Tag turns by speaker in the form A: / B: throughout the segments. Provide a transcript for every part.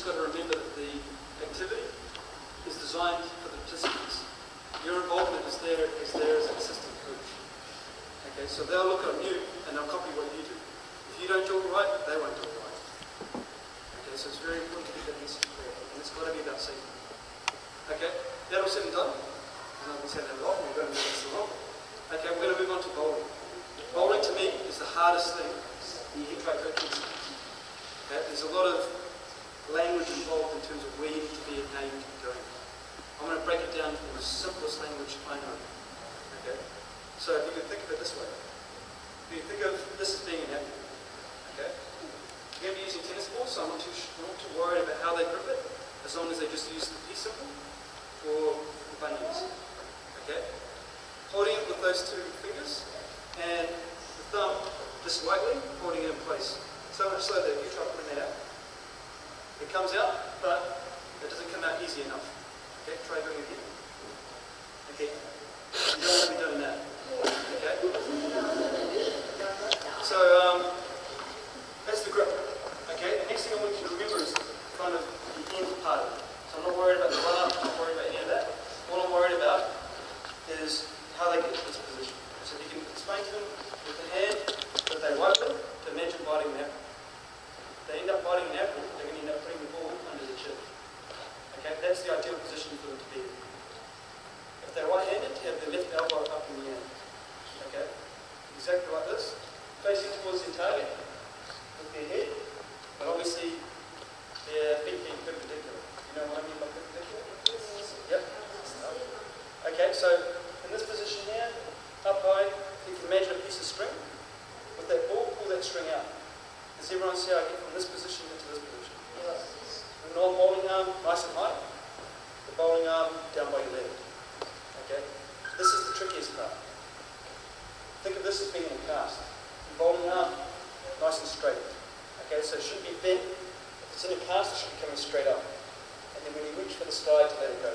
A: just got to remember that the activity is designed for the participants. Your involvement is there as an assistant coach. Okay, so they'll look at you and they'll copy what you do. If you don't do it right, they won't do it right. Okay, so it's very important to get that message clear, and it's got to be about safety. Okay, that all said and done. And I've been saying that a lot, and we're going to do this a lot. Okay, we're going to move on to bowling. Bowling to me is the hardest thing in head by coaching. Okay, there's a lot of language involved in terms of where you need to be and how you need to be going. I'm going to break it down to the simplest language I know. Okay, so if you can think of it this way. If you think of this as being an athlete, okay, you're going to be using tennis balls, so I'm not too worried about how they grip it, as long as they just use the P symbol or the bunions. Okay, holding it with those two fingers and the thumb just lightly holding it in place. So much so that if you try putting that out, it comes out, but it doesn't come out easy enough. Okay, try doing it again. Okay, you don't want to be doing that. Okay? So, that's the grip. Okay, the next thing I want you to remember is kind of the end part of it. So I'm not worried about the run-up, I'm not worried about any of that. All I'm worried about is how they get to this position. So if you can explain to them with the hand that they wipe it, to imagine biting an apple. If they end up biting an apple, they're going to end up putting the ball under the chin. Okay, that's the ideal position for them to be in. If they're right-handed, have their left elbow up in the air. Okay, exactly like this, facing towards their target with their head, but obviously their feet being perpendicular. You know what I mean by perpendicular? Yep. Okay, so in this position here, up high, you can imagine a piece of string. With that ball, pull that string out. Does everyone see how I get from this position into this position? Yes. The non-bowling arm nice and high, the bowling arm down by your leg. Okay? This is the trickiest part. Think of this as being in a cast. The bowling arm nice and straight. Okay, so it shouldn't be bent. If it's in a cast, it should be coming straight up. And then when you reach for the sky, to let it go.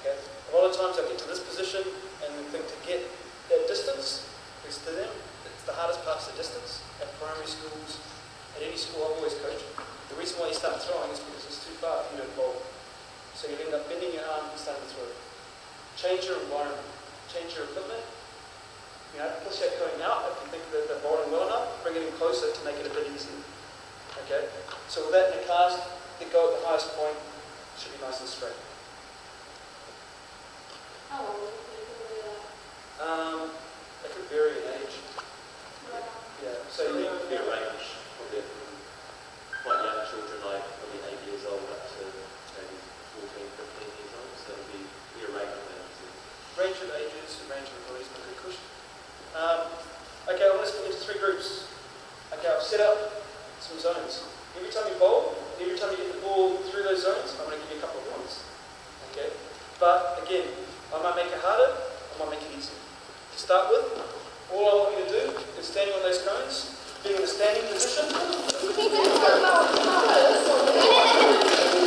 A: Okay? A lot of times I get to this position and think to get that distance, is to them, it's the hardest part is the distance. At primary schools, at any school I've always coached, the reason why you start throwing is because it's too far if you don't bowl. So you end up bending your arm and starting to throw. Change your environment, change your equipment. You know, push that going out if you think that they're bowling well enough, bring it in closer to make it a bit easier. Okay? So with that in the cast, they go at the highest point, should be nice and straight.
B: How long will it take to do that?
A: They could vary in age. Yeah. So
C: you need to be a range probably from quite young children, like probably 8 years old up to maybe 14, 15 years old. So it'll be a range of ages.
A: Range of ages, range of abilities, but good question. Okay, well, let's split into three groups. Okay, I've set up some zones. Every time you bowl, every time you get the ball through those zones, I'm going to give you a couple of points. Okay? But again, I might make it harder, I might make it easier. To start with, all I want you to do is standing on those cones, being in a standing position.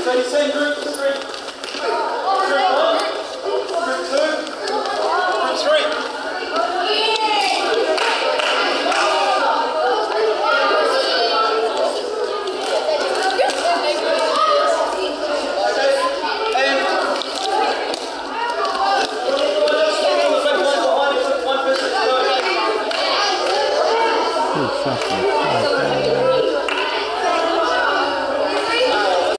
A: So you're saying group 3, group 1, group 2, group 3.
D: Exactly.